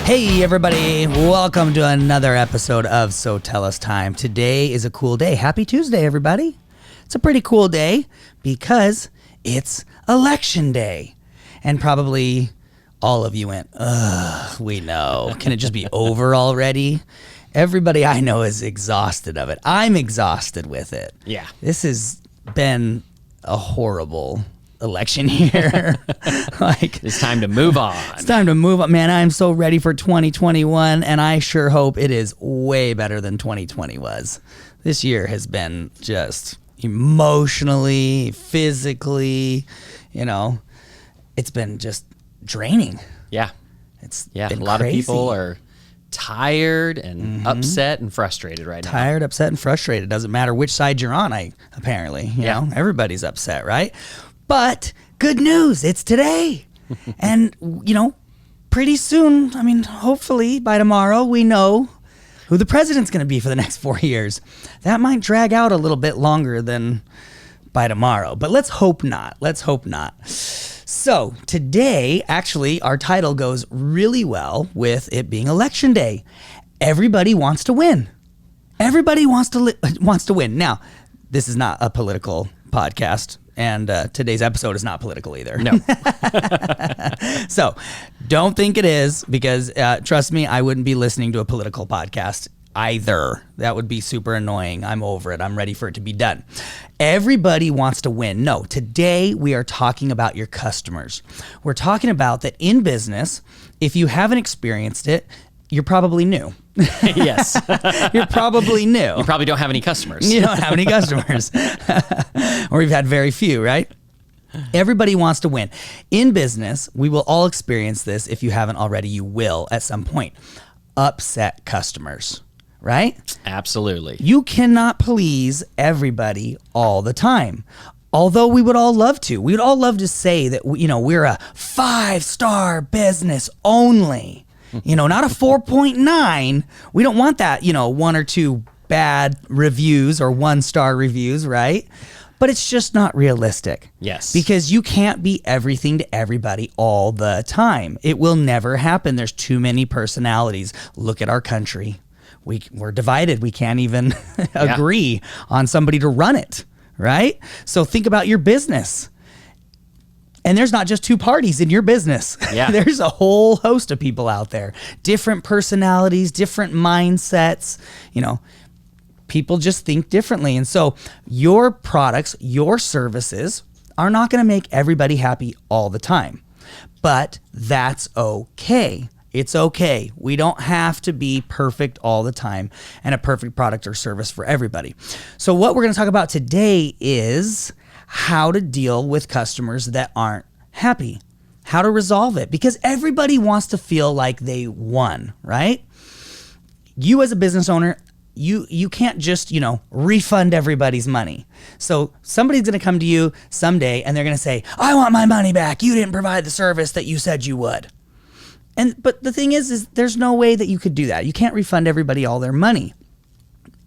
Hey everybody, welcome to another episode of SoTellUs Time. Today is a cool day. Happy Tuesday, everybody. It's a pretty cool day because it's election day. And probably all of you went, ugh, we know. Can it just be over already? Everybody I know is exhausted of it. I'm exhausted with it. Yeah. This has been a horrible election year. It's time to move on. It's time to move on. Man, I'm so ready for 2021, and I sure hope it is way better than 2020 was. This year has been just emotionally, physically, it's been just draining. Yeah. It's a been lot crazy. of people are tired and upset and frustrated right now. Tired, upset, and frustrated. Doesn't matter which side you're on, apparently. You know, everybody's upset, right? But good news, it's today. And, pretty soon, hopefully by tomorrow, we know who the president's going to be for the next 4 years. That might drag out a little bit longer than by tomorrow, but let's hope not. So today, actually, our title goes really well with it being election day. Everybody wants to win. Everybody wants to win. Now, this is not a political podcast. And today's episode is not political either. No. So don't think it is, because trust me, I wouldn't be listening to a political podcast either. That would be super annoying. I'm over it. I'm ready for it to be done. Everybody wants to win. No, today we are talking about your customers. We're talking about that in business, if you haven't experienced it, you're probably new. Yes. You're probably new. You probably don't have any customers. You don't have any customers. Or you've had very few, right? Everybody wants to win. In business, we will all experience this. If you haven't already, you will at some point. Upset customers, right? Absolutely. You cannot please everybody all the time. Although we would all love to. We would all love to say that, we're a 5-star business only. Not a 4.9. We don't want that, 1 or 2 bad reviews or 1-star reviews, right? But it's just not realistic. Yes. Because you can't be everything to everybody all the time. It will never happen. There's too many personalities. Look at our country. We're divided. We can't even agree on somebody to run it, right? So think about your business. And there's not just 2 parties in your business. Yeah. There's a whole host of people out there. Different personalities, different mindsets. People just think differently. And so your products, your services are not going to make everybody happy all the time. But that's okay. It's okay. We don't have to be perfect all the time and a perfect product or service for everybody. So what we're going to talk about today is how to deal with customers that aren't happy, how to resolve it, because everybody wants to feel like they won, right? You as a business owner, you can't just, refund everybody's money. So somebody's going to come to you someday and they're going to say, I want my money back. You didn't provide the service that you said you would. But the thing is there's no way that you could do that. You can't refund everybody all their money.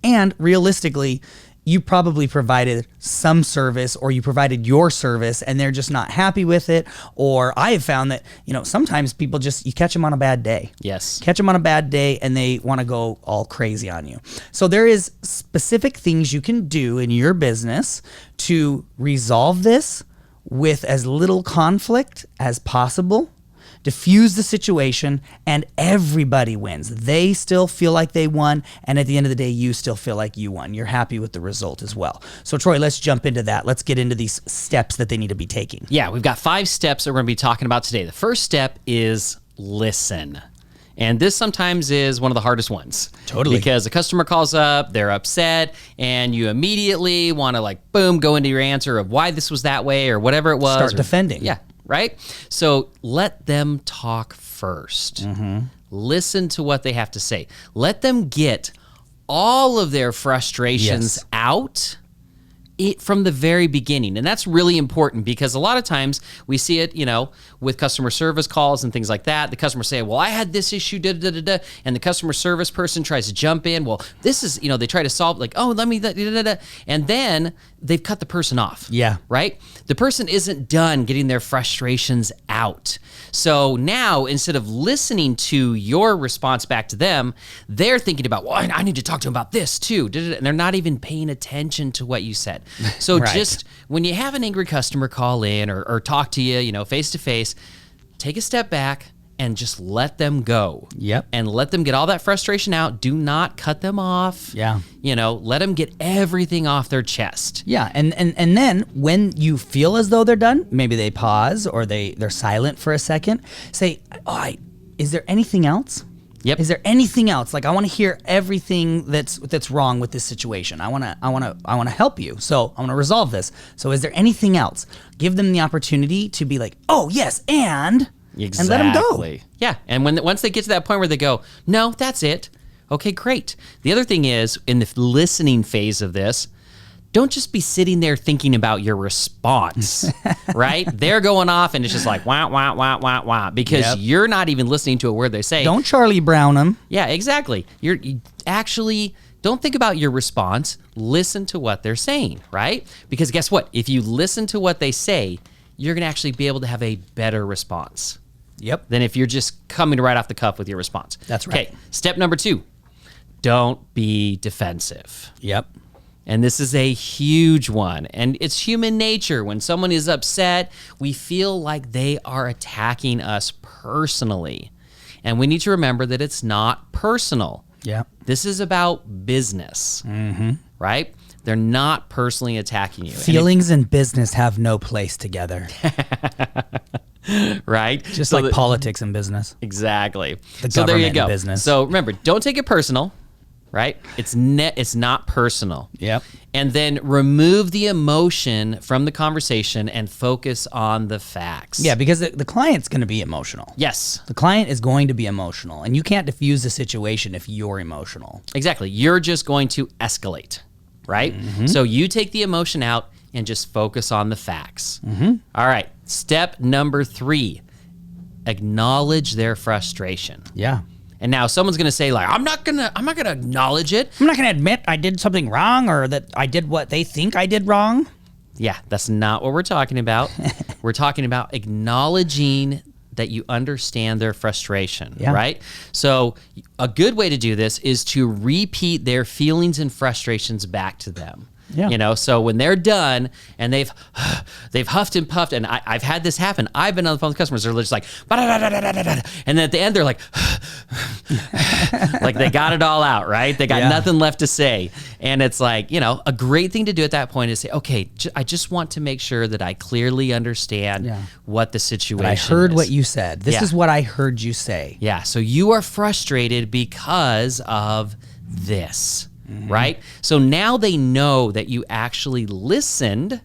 And realistically, you probably provided some service, or you provided your service and they're just not happy with it. Or I have found that, sometimes people you catch them on a bad day. Yes. Catch them on a bad day and they want to go all crazy on you. So there is specific things you can do in your business to resolve this with as little conflict as possible. Diffuse the situation, and everybody wins. They still feel like they won, and at the end of the day, you still feel like you won. You're happy with the result as well. So Troy, let's jump into that. Let's get into these steps that they need to be taking. Yeah, we've got 5 steps that we're going to be talking about today. The first step is listen. And this sometimes is one of the hardest ones. Totally. Because a customer calls up, they're upset, and you immediately want to boom, go into your answer of why this was that way or whatever it was. Start defending. Yeah. Right? So let them talk first. Listen to what they have to say. Let them get all of their frustrations out, it from the very beginning. And that's really important because a lot of times we see it, with customer service calls and things like that. The customer say, well, I had this issue, and the customer service person tries to jump in. Well, this is, they try to solve let me, and then they've cut the person off. Yeah. Right? The person isn't done getting their frustrations out. So now, instead of listening to your response back to them, they're thinking about, well, I need to talk to them about this too. And they're not even paying attention to what you said. So Right. just when you have an angry customer call in or talk to you, face to face, take a step back and just let them go. Yep. And let them get all that frustration out. Do not cut them off. Yeah. Let them get everything off their chest. Yeah, and then when you feel as though they're done, maybe they pause or they're silent for a second. Say, is there anything else? Yep. Is there anything else? I want to hear everything that's wrong with this situation. I want to help you. So I want to resolve this. So is there anything else? Give them the opportunity to be like, oh yes, and let them go. Yeah, and once they get to that point where they go, no, that's it. Okay, great. The other thing is, in the listening phase of this, don't just be sitting there thinking about your response, right? They're going off and it's just like, wah, wah, wah, wah, wah, because you're not even listening to a word they say. Don't Charlie Brown them. Yeah, exactly. You actually don't think about your response. Listen to what they're saying, right? Because guess what? If you listen to what they say, you're going to actually be able to have a better response. Yep. Than if you're just coming right off the cuff with your response. That's right. Okay, step number 2, don't be defensive. Yep. And this is a huge one. And it's human nature. When someone is upset, we feel like they are attacking us personally. And we need to remember that it's not personal. Yeah. This is about business, right? They're not personally attacking you. Feelings and business have no place together. Right? Just like politics and business. Exactly. The So there you government go. and business. So remember, don't take it personal, right? It's not personal. Yep. And then remove the emotion from the conversation and focus on the facts. Yeah, because the client's going to be emotional. Yes. The client is going to be emotional, and you can't diffuse the situation if you're emotional. Exactly. You're just going to escalate, right? So you take the emotion out and just focus on the facts. All right. Step number 3, acknowledge their frustration. Yeah. And now someone's going to say I'm not going to acknowledge it. I'm not going to admit I did something wrong or that I did what they think I did wrong. Yeah, that's not what we're talking about. We're talking about acknowledging that you understand their frustration, right? So a good way to do this is to repeat their feelings and frustrations back to them. Yeah. So when they're done and they've huffed and puffed, and I've had this happen. I've been on the phone with customers. They're just like, and then at the end they're like, like they got it all out, right? They got nothing left to say. And it's like, a great thing to do at that point is say, okay, I just want to make sure that I clearly understand what the situation is. I heard what you said. This is what I heard you say. Yeah. So you are frustrated because of this. Right? So now they know that you actually listened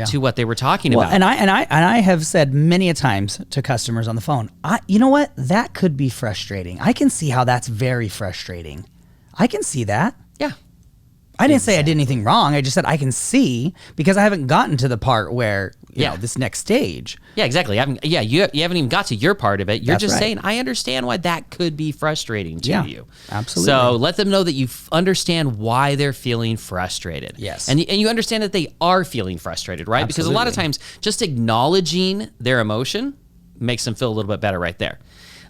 to what they were talking about. And I have said many a times to customers on the phone, you know what? That could be frustrating. I can see how that's very frustrating. I can see that. Yeah. I didn't say I did anything wrong. I just said I can see because I haven't gotten to the part where, you know, this next stage. Yeah, exactly. You haven't even got to your part of it. You're just right. saying, I understand why that could be frustrating to you. Absolutely. So let them know that you understand why they're feeling frustrated. Yes. And you understand that they are feeling frustrated, right? Absolutely. Because a lot of times just acknowledging their emotion makes them feel a little bit better right there.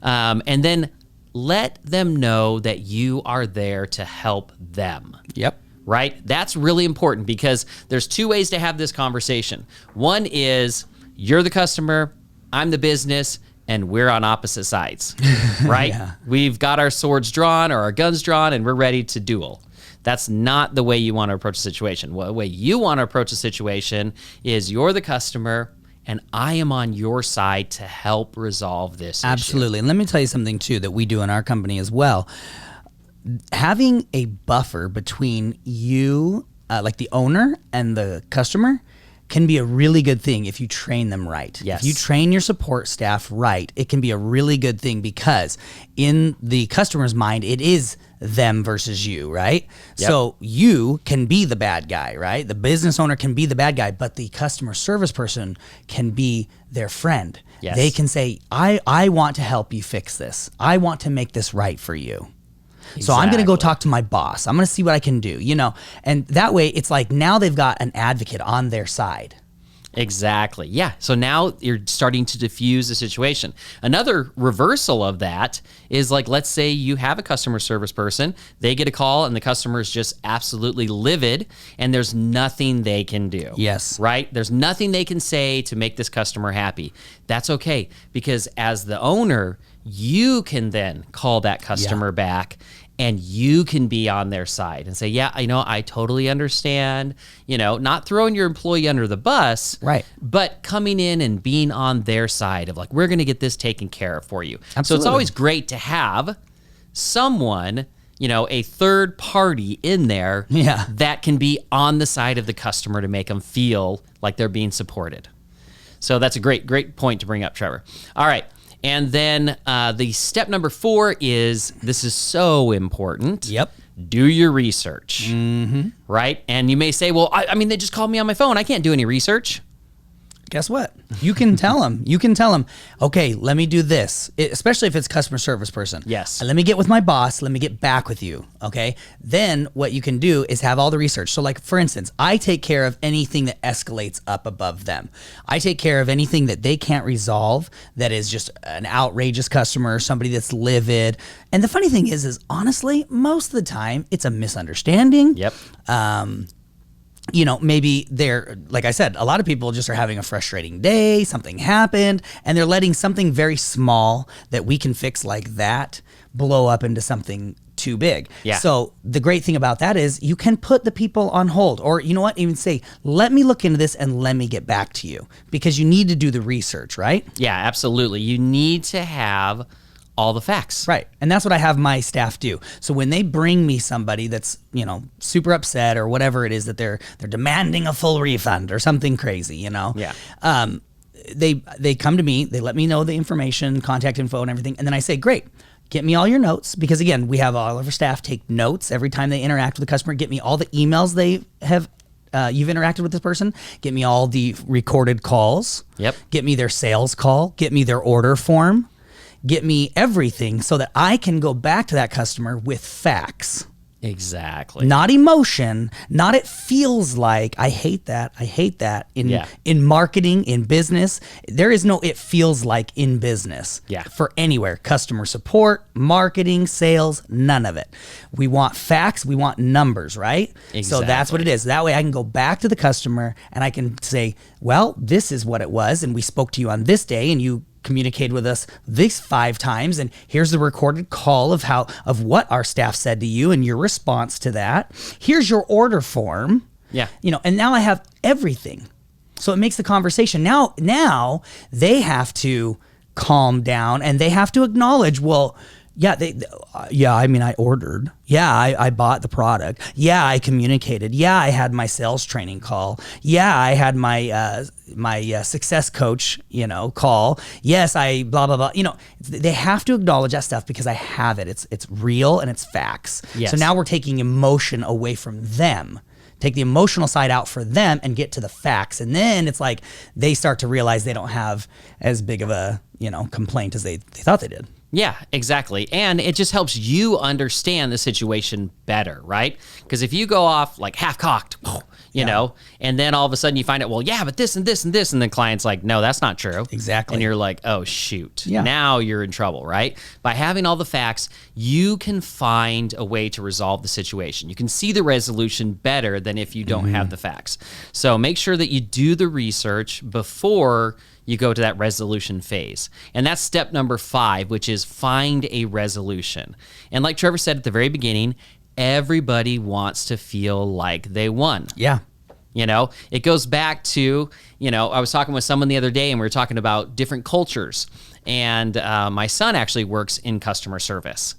And then let them know that you are there to help them. Yep. Right? That's really important because there's 2 ways to have this conversation. One is you're the customer, I'm the business, and we're on opposite sides, right? We've got our swords drawn or our guns drawn and we're ready to duel. That's not the way you want to approach a situation. Well, the way you want to approach a situation is you're the customer and I am on your side to help resolve this issue. Absolutely. And let me tell you something too that we do in our company as well. Having a buffer between you, like the owner and the customer, can be a really good thing if you train them right. Yes. If you train your support staff right, it can be a really good thing because in the customer's mind, it is them versus you, right? Yep. So you can be the bad guy, right? The business owner can be the bad guy, but the customer service person can be their friend. Yes. They can say, I want to help you fix this. I want to make this right for you. So I'm going to go Exactly. talk to my boss. I'm going to see what I can do, and that way it's like now they've got an advocate on their side. Exactly. Yeah. So now you're starting to diffuse the situation. Another reversal of that is like, let's say you have a customer service person, they get a call and the customer is just absolutely livid and there's nothing they can do. Yes. Right? There's nothing they can say to make this customer happy. That's okay, because as the owner, you can then call that customer back and you can be on their side and say, yeah, I totally understand, not throwing your employee under the bus, right? But coming in and being on their side of like, we're going to get this taken care of for you. Absolutely. So it's always great to have someone, a third party in there that can be on the side of the customer to make them feel like they're being supported. So that's a great point to bring up, Trevor. All right. And then the step number 4 is, this is so important. Yep. Do your research, right? And you may say, well, I mean, they just called me on my phone. I can't do any research. Guess what? You can tell them. Okay, let me do this, especially if it's customer service person. Yes. Let me get with my boss. Let me get back with you. Okay. Then what you can do is have all the research. So like, for instance, I take care of anything that escalates up above them. I take care of anything that they can't resolve, that is just an outrageous customer, somebody that's livid. And the funny thing is honestly, most of the time it's a misunderstanding. Yep. Maybe they're, like I said, a lot of people just are having a frustrating day, something happened, and they're letting something very small that we can fix like that blow up into something too big. Yeah. So the great thing about that is you can put the people on hold, or you know what, even say, let me look into this and let me get back to you, because you need to do the research, right? Yeah, absolutely. You need to have all the facts. Right. And that's what I have my staff do. So when they bring me somebody that's, super upset or whatever it is that they're demanding a full refund or something crazy, Yeah. They come to me, they let me know the information, contact info and everything. And then I say, great, get me all your notes. Because again, we have all of our staff take notes every time they interact with the customer. Get me all the emails they have you've interacted with this person. Get me all the recorded calls. Yep. Get me their sales call. Get me their order form. Get me everything so that I can go back to that customer with facts. Exactly. Not emotion, not it feels like. I hate that. In marketing, in business, there is no it feels like in business. Yeah. For anywhere. Customer support, marketing, sales, none of it. We want facts, we want numbers, right? Exactly. So that's what it is. That way I can go back to the customer and I can say, well, this is what it was, and we spoke to you on this day and you communicated with us this 5 times, and here's the recorded call of what our staff said to you and your response to that. Here's your order form. Yeah. And now I have everything. So it makes the conversation. Now they have to calm down and they have to acknowledge, well, I ordered. Yeah, I bought the product. Yeah, I communicated. Yeah, I had my sales training call. Yeah, I had my success coach, call. Yes, I blah blah blah. They have to acknowledge that stuff because I have it. It's real and it's facts. Yes. So now we're taking emotion away from them. Take the emotional side out for them and get to the facts. And then it's like they start to realize they don't have as big of a, complaint as they thought they did. Yeah, exactly. And it just helps you understand the situation better, right? Because if you go off like half-cocked, and then all of a sudden you find out, well, yeah, but this and this and this, and the client's like, no, that's not true. Exactly. And you're like, oh, shoot. Yeah. Now you're in trouble, right? By having all the facts, you can find a way to resolve the situation. You can see the resolution better than if you don't have the facts. So make sure that you do the research before you go to that resolution phase. And that's step number 5, which is find a resolution. And like Trevor said at the very beginning, everybody wants to feel like they won. Yeah. It goes back to, I was talking with someone the other day and we were talking about different cultures. And my son actually works in customer service.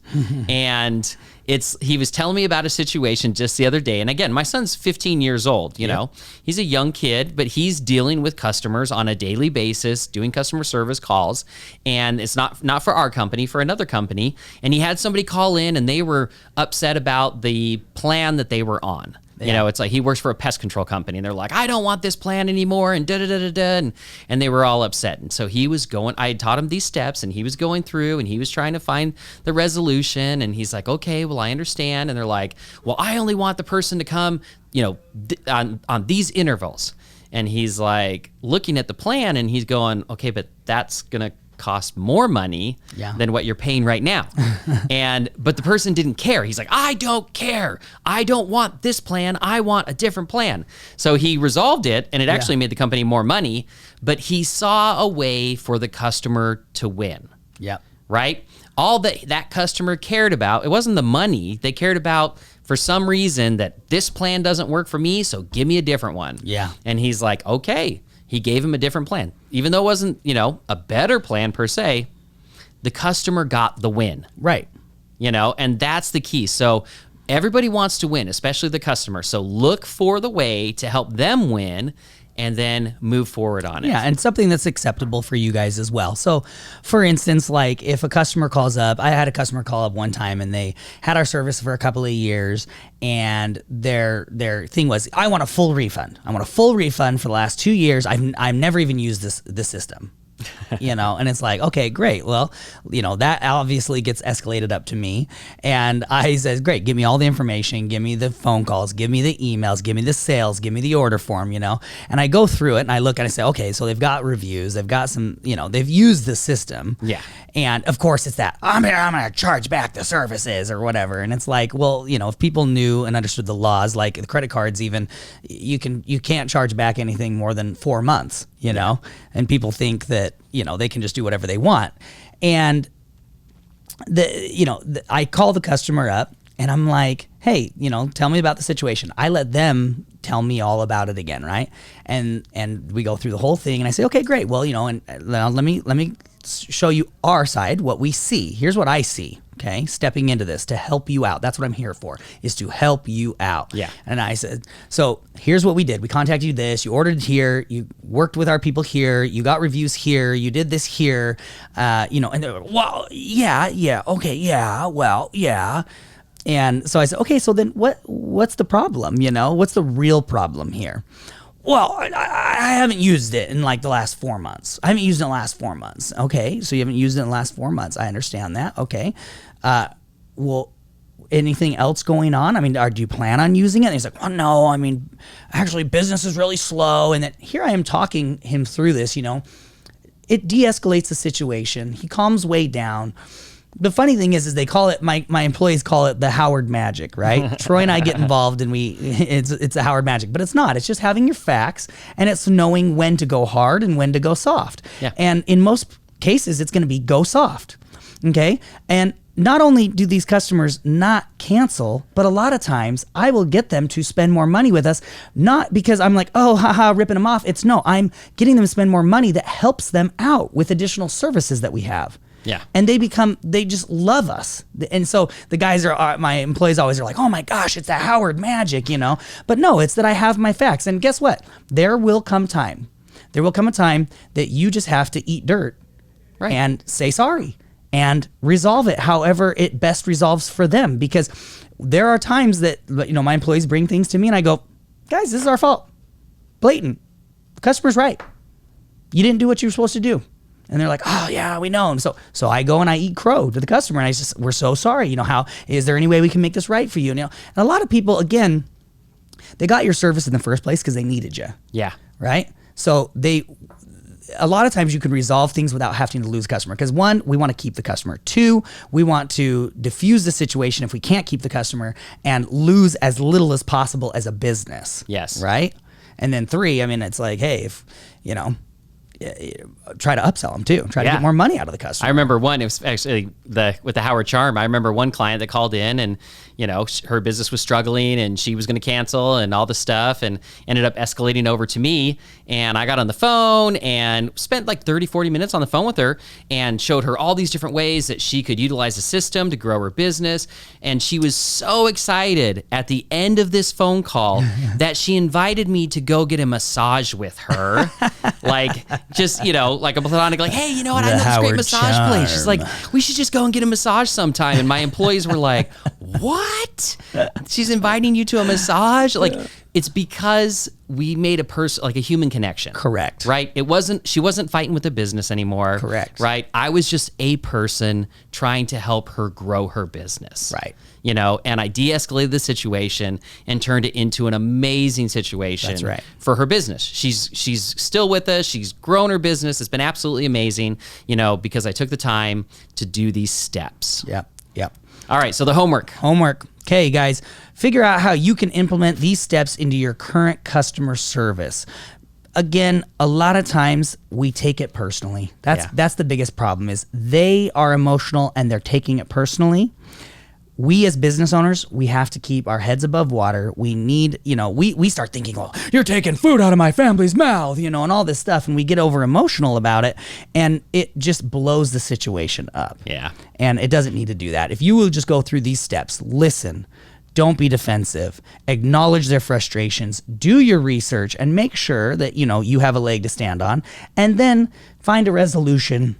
And he was telling me about a situation just the other day. And again, my son's 15 years old, you know, he's a young kid, but he's dealing with customers on a daily basis, doing customer service calls. And it's not for our company, for another company. And he had somebody call in and they were upset about the plan that they were on. You know, it's like he works for a pest control company and they're like, I don't want this plan anymore and and they were all upset. And so I had taught him these steps and he was going through and he was trying to find the resolution and he's like, okay, well, I understand. And they're like, well, I only want the person to come, you know, on these intervals. And he's like looking at the plan and he's going, okay, but that's going to cost more money than what you're paying right now. But the person didn't care. He's like, I don't care. I don't want this plan. I want a different plan. So he resolved it and it actually made the company more money, but he saw a way for the customer to win. Yep. Right? All that customer cared about, it wasn't the money. They cared about, for some reason, that this plan doesn't work for me, so give me a different one. Yeah. And he's like, okay. He gave him a different plan. Even though it wasn't, you know, a better plan per se, the customer got the win. Right. You know, and that's the key. So everybody wants to win, especially the customer. So look for the way to help them win and then move forward on it. Yeah, and something that's acceptable for you guys as well. So, for instance, like if a customer calls up, I had a customer call up one time and they had our service for a couple of years and their thing was, I want a full refund. I want a full refund for the last 2 years. I've never even used this system. You know, and it's like, okay, great. Well, you know, that obviously gets escalated up to me. And I says, great, give me all the information, give me the phone calls, give me the emails, give me the sales, give me the order form, you know. And I go through it and I look and I say, okay, so they've got reviews, they've got some, you know, they've used the system. Yeah. And of course it's that, I'm gonna charge back the services or whatever. And it's like, well, you know, if people knew and understood the laws, like the credit cards even, you can't charge back anything more than 4 months. You know, and people think that, you know, they can just do whatever they want. And I call the customer up and I'm like, hey, you know, tell me about the situation. I let them tell me all about it again. Right. And we go through the whole thing and I say, okay, great. Well, you know, and let me show you our side, what we see. Here's what I see. Okay, stepping into this to help you out. That's what I'm here for, is to help you out. Yeah. And I said, so here's what we did. We contacted you this, you ordered here, you worked with our people here, you got reviews here, you did this here, you know, and they're like, well, yeah, okay, yeah, well, yeah. And so I said, okay, so then what's the problem? You know, what's the real problem here? Well, I haven't used it in like the last 4 months. I haven't used it in the last 4 months. Okay, so you haven't used it in the last 4 months. I understand that. Okay. Well, anything else going on? I mean, do you plan on using it? And he's like, oh, no, I mean, actually business is really slow. And then here I am talking him through this, you know. It de-escalates the situation. He calms way down. The funny thing is they call it, my employees call it the Howard magic, right? Troy and I get involved and it's a Howard magic, but it's not. It's just having your facts and it's knowing when to go hard and when to go soft. Yeah. And in most cases, it's going to be go soft. Okay. And not only do these customers not cancel, but a lot of times I will get them to spend more money with us, not because I'm like, oh, haha, ripping them off. It's no, I'm getting them to spend more money that helps them out with additional services that we have. Yeah. And they just love us. And so the guys my employees always are like, oh my gosh, it's that Howard magic, you know. But no, it's that I have my facts. And guess what? There will come a time that you just have to eat dirt and say sorry and resolve it however it best resolves for them. Because there are times that, you know, my employees bring things to me and I go, guys, this is our fault. Blatant. The customer's right. You didn't do what you were supposed to do. And they're like, oh yeah, we know. And so I go and I eat crow to the customer and we're so sorry. You know, is there any way we can make this right for you? And, you know, and a lot of people, again, they got your service in the first place because they needed you. Yeah. Right. So a lot of times you can resolve things without having to lose customer. Because 1, we want to keep the customer. 2, we want to diffuse the situation if we can't keep the customer and lose as little as possible as a business. Yes. Right. And then 3, I mean, it's like, hey, if, you know, try to upsell them too. Try to get more money out of the customer. I remember one, it was actually with the Howard Charm. I remember one client that called in and, her business was struggling and she was going to cancel and all this stuff, and ended up escalating over to me. And I got on the phone and spent like 30, 40 minutes on the phone with her and showed her all these different ways that she could utilize the system to grow her business. And she was so excited at the end of this phone call that she invited me to go get a massage with her. Like, just, like a platonic, like, hey, you know what? I know this great massage place. She's like, we should just go and get a massage sometime. And my employees were like, what? She's inviting you to a massage? Like, it's because we made a person, like a human connection. Correct. Right? She wasn't fighting with the business anymore. Correct. Right? I was just a person trying to help her grow her business. Right. And I de-escalated the situation and turned it into an amazing situation. That's right. For her business. She's still with us. She's grown her business. It's been absolutely amazing, because I took the time to do these steps. Yep. All right, so the homework. Okay, guys, figure out how you can implement these steps into your current customer service. Again, a lot of times we take it personally. That's the biggest problem, is they are emotional and they're taking it personally. We as business owners, we have to keep our heads above water. We need, we start thinking, well, you're taking food out of my family's mouth, and all this stuff. And we get over emotional about it, and it just blows the situation up. Yeah. And it doesn't need to do that. If you will just go through these steps, listen, don't be defensive, acknowledge their frustrations, do your research, and make sure that, you have a leg to stand on, and then find a resolution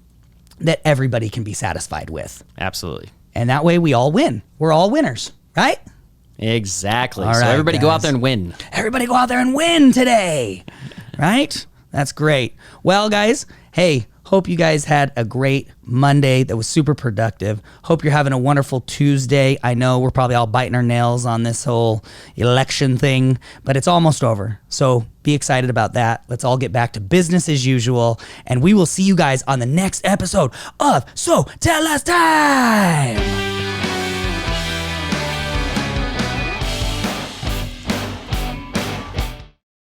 that everybody can be satisfied with. Absolutely. And that way we all win. We're all winners, right? Exactly. All right, so everybody go out there and win. Everybody go out there and win today, right? That's great. Well, guys, hey, hope you guys had a great Monday that was super productive. Hope you're having a wonderful Tuesday. I know we're probably all biting our nails on this whole election thing, but it's almost over. So be excited about that. Let's all get back to business as usual, and we will see you guys on the next episode of So Tell Us Time.